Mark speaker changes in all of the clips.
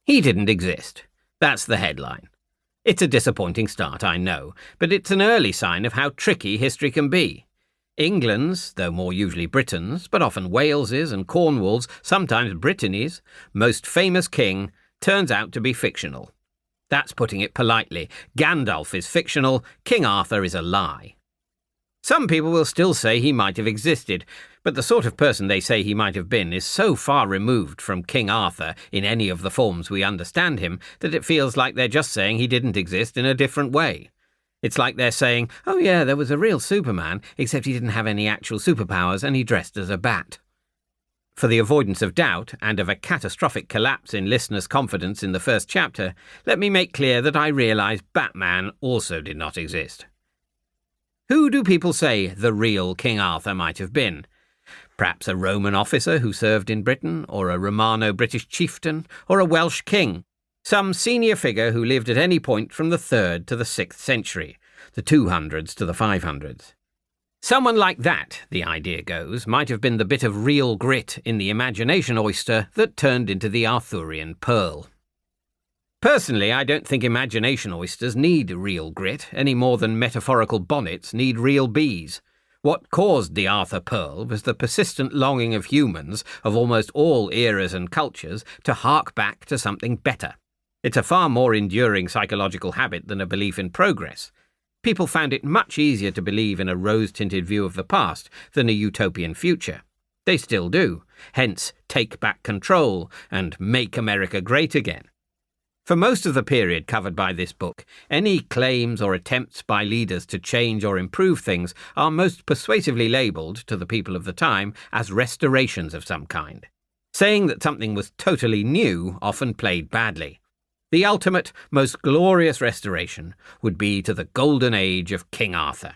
Speaker 1: He didn't exist. That's the headline. It's a disappointing start, I know, but it's an early sign of how tricky history can be. England's, though more usually Britain's, but often Wales's and Cornwall's, sometimes Brittany's, most famous king turns out to be fictional. That's putting it politely. Gandalf is fictional, King Arthur is a lie. Some people will still say he might have existed, but the sort of person they say he might have been is so far removed from King Arthur in any of the forms we understand him that it feels like they're just saying he didn't exist in a different way. It's like they're saying, oh yeah, there was a real Superman, except he didn't have any actual superpowers and he dressed as a bat. For the avoidance of doubt and of a catastrophic collapse in listeners' confidence in the first chapter, let me make clear that I realise Batman also did not exist. Who do people say the real King Arthur might have been? Perhaps a Roman officer who served in Britain, or a Romano-British chieftain, or a Welsh king. Some senior figure who lived at any point from the 3rd to the 6th century, the 200s to the 500s. Someone like that, the idea goes, might have been the bit of real grit in the imagination oyster that turned into the Arthurian pearl. Personally, I don't think imagination oysters need real grit any more than metaphorical bonnets need real bees. What caused the Arthur Pearl was the persistent longing of humans of almost all eras and cultures to hark back to something better. It's a far more enduring psychological habit than a belief in progress. People found it much easier to believe in a rose-tinted view of the past than a utopian future. They still do, hence take back control and make America great again. For most of the period covered by this book, any claims or attempts by leaders to change or improve things are most persuasively labelled, to the people of the time, as restorations of some kind. Saying that something was totally new often played badly. The ultimate, most glorious restoration would be to the golden age of King Arthur.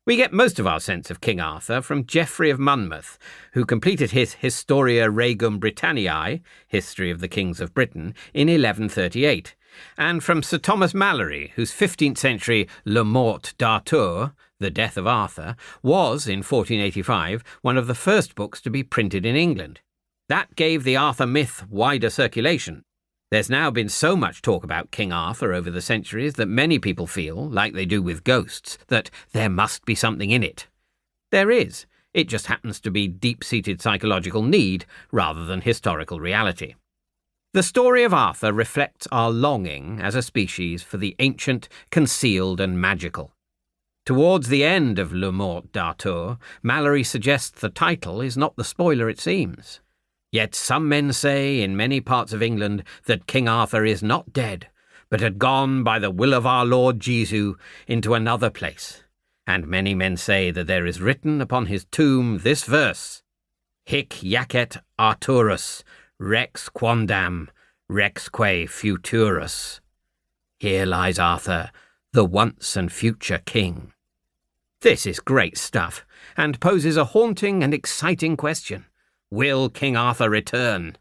Speaker 1: We get most of our sense of King Arthur from Geoffrey of Monmouth, who completed his Historia Regum Britanniae, History of the Kings of Britain, in 1138, and from Sir Thomas Malory, whose 15th century Le Mort d'Arthur, The Death of Arthur, was, in 1485, one of the first books to be printed in England. That gave the Arthur myth wider circulation. There's now been so much talk about King Arthur over the centuries that many people feel, like they do with ghosts, that there must be something in it. There is. It just happens to be deep-seated psychological need rather than historical reality. The story of Arthur reflects our longing as a species for the ancient, concealed and magical. Towards the end of Le Mort d'Arthur, Malory suggests the title is not the spoiler it seems. Yet some men say in many parts of England that King Arthur is not dead, but had gone by the will of our Lord Jesu into another place. And many men say that there is written upon his tomb this verse, Hic jacet Arturus, rex quondam, rexque futurus. Here lies Arthur, the once and future king. This is great stuff, and poses a haunting and exciting question. Will King Arthur return?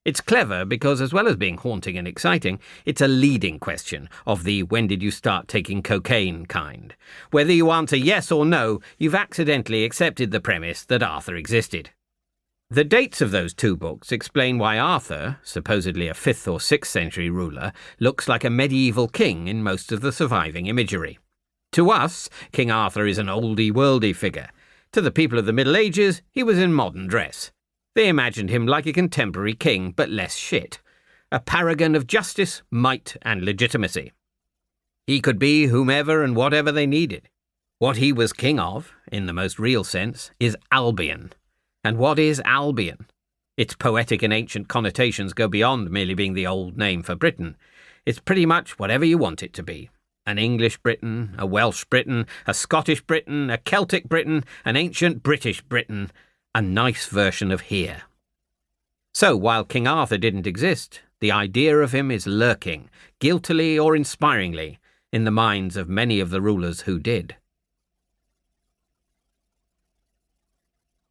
Speaker 1: It's clever because, as well as being haunting and exciting, it's a leading question of the when did you start taking cocaine kind. Whether you answer yes or no, you've accidentally accepted the premise that Arthur existed. The dates of those two books explain why Arthur, supposedly a 5th or 6th century ruler, looks like a medieval king in most of the surviving imagery. To us, King Arthur is an oldie-worldy figure. To the people of the Middle Ages, he was in modern dress. They imagined him like a contemporary king, but less shit. A paragon of justice, might, and legitimacy. He could be whomever and whatever they needed. What he was king of, in the most real sense, is Albion. And what is Albion? Its poetic and ancient connotations go beyond merely being the old name for Britain. It's pretty much whatever you want it to be. An English Britain, a Welsh Britain, a Scottish Britain, a Celtic Britain, an ancient British Britain, a nice version of here. So, while King Arthur didn't exist, the idea of him is lurking, guiltily or inspiringly, in the minds of many of the rulers who did.